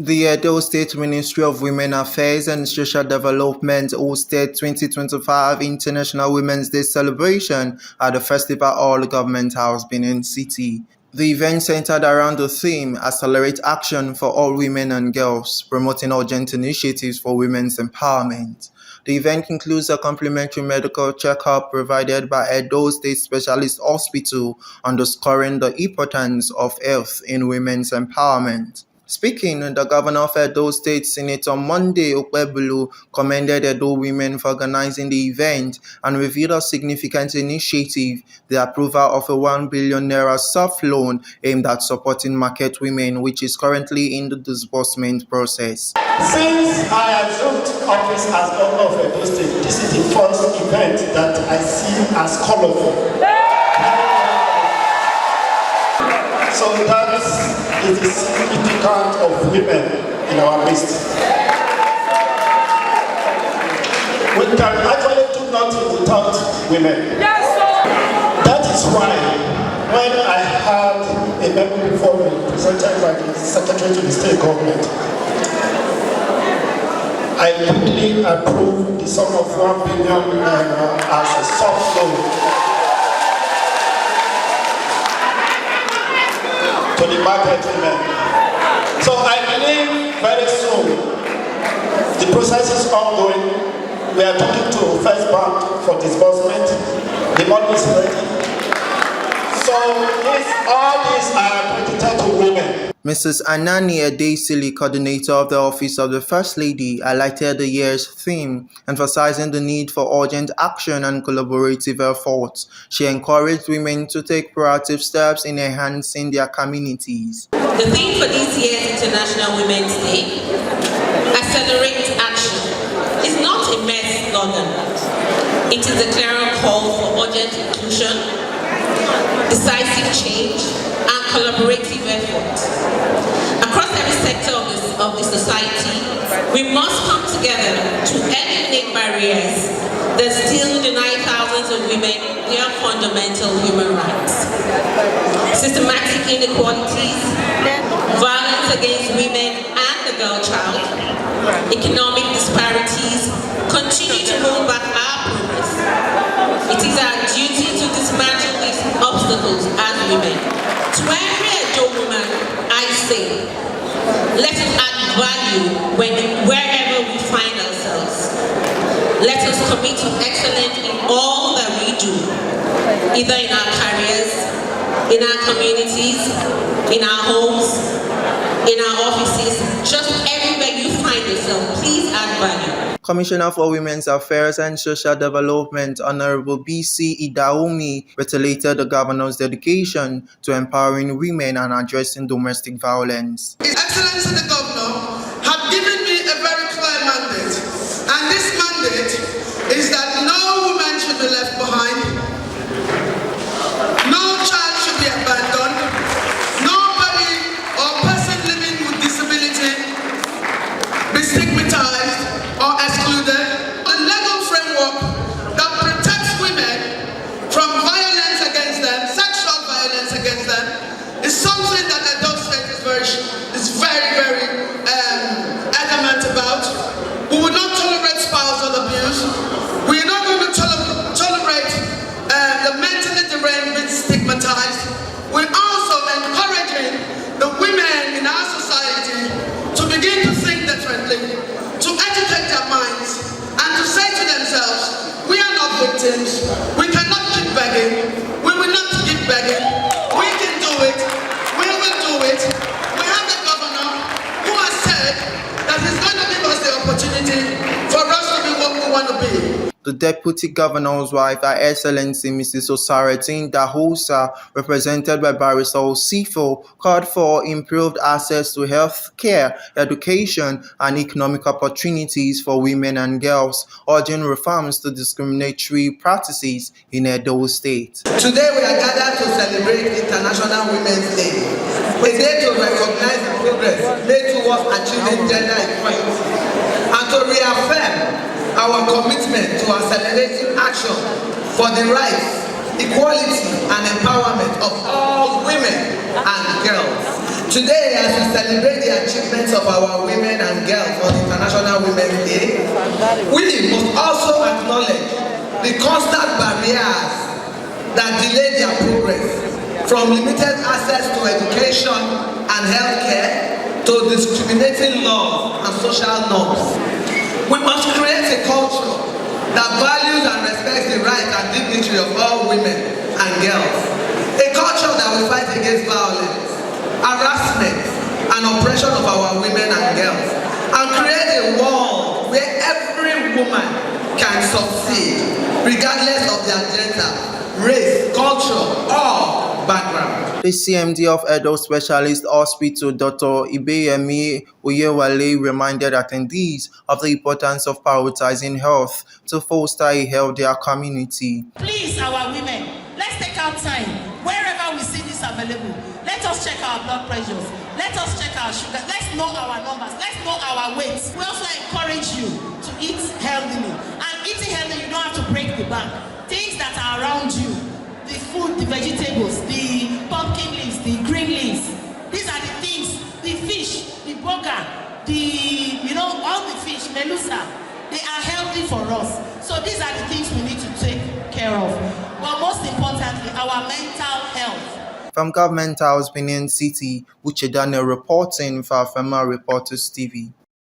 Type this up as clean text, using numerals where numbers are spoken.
The Edo State Ministry of Women Affairs and Social Development hosted 2025 International Women's Day celebration at the Festival Hall Government House, Benin City. The event centered around the theme Accelerate Action for All Women and Girls, promoting urgent initiatives for women's empowerment. The event includes a complimentary medical checkup provided by Edo State Specialist Hospital, underscoring the importance of health in women's empowerment. Speaking, the governor of Edo State, Senator Monday Okpebholo, commended Edo women for organizing the event and revealed a significant initiative, the approval of a 1 billion naira soft loan aimed at supporting market women, which is currently in the disbursement process. Since I assumed office as governor of Edo State, this is the first event that I see as colorful. So that is the significance of women in our midst. We can actually do nothing without women. Yes, sir. That is why when I had a memo before me presented by the Secretary to the State Government, I quickly approved the sum of 1 billion as a soft loan to the market women. So I believe very soon, the process is ongoing. We are talking to First Bank for disbursement. The money is ready. So all these are accredited to women. Mrs. Anani Adesili, coordinator of the Office of the First Lady, highlighted the year's theme, emphasizing the need for urgent action and collaborative efforts. She encouraged women to take proactive steps in enhancing their communities. The theme for this year's International Women's Day, Accelerate Action, is not a mere slogan. It is a clear call for urgent inclusion, decisive change, and collaborative effort. Across every sector of the society, we must come together to eliminate barriers that still deny thousands of women their fundamental human rights. Systematic inequalities, violence against women and the girl child, economic disparities continue to hold back our progress. It is our duty to dismantle these obstacles as women. To every Edo woman, I say, let us add value wherever we find ourselves. Let us commit to excellence in all that we do, either in our careers, in our communities, in our homes, in our offices, just everywhere you find yourself, please add value. Commissioner for Women's Affairs and Social Development, Honorable B.C. Idaomi, reiterated the governor's dedication to empowering women and addressing domestic violence. His Excellency the Governor had given me a very clear mandate, and this mandate is that no woman should be left behind, no child should be abandoned, nobody or person living with disability be stigmatized or excluded. The legal framework that protects women from violence against them, sexual violence against them, is something that Edo State is very adamant about. We will not tolerate spousal abuse. We are not going to tolerate the mentally deranged being stigmatized. We're also encouraging the women in our society to begin to think differently, to educate their minds, and to say to themselves, we are not victims, we cannot keep begging, we will not keep begging, we can do it, we will do it. We have a governor who has said that he's going to give us the opportunity for us to be what we want to be. The Deputy Governor's wife, Her Excellency Mrs. Osaretin Dahosa, represented by Barrister Osifo, called for improved access to health care, education, and economic opportunities for women and girls, urging reforms to discriminatory practices in Edo State. Today we are gathered to celebrate International Women's Day, a day to recognize the progress made towards achieving gender equality and to reaffirm our commitment to accelerating action for the rights, equality and empowerment of all women and girls. Today, as we celebrate the achievements of our women and girls on International Women's Day, we must also acknowledge the constant barriers that delay their progress, from limited access to education and healthcare to discriminating laws and social norms. We must create a culture that values and respects the rights and dignity of all women and girls. A culture that will fight against violence, harassment, and oppression of our women and girls, and create a world where every woman can succeed, regardless of their gender, race, culture, or background. The CMD of Edo Specialist Hospital, Dr. Ibeyemi Oyewale, reminded attendees of the importance of prioritizing health to foster a healthier community. Please, our women, let's take our time. Wherever we see this available, let us check our blood pressures. Let us check our sugar. Let's know our numbers. Let's know our weights. We also encourage you to eat healthily. And eating healthy, you don't have to break the bank. Things that are around you, the food, the vegetables, the pumpkin leaves, the green leaves. These are the things, the fish, the burger, all the fish, melusa, they are healthy for us. So these are the things we need to take care of. But most importantly, our mental health. From Government House, Benin City, Uche Daniel reporting for Afema Reporters TV.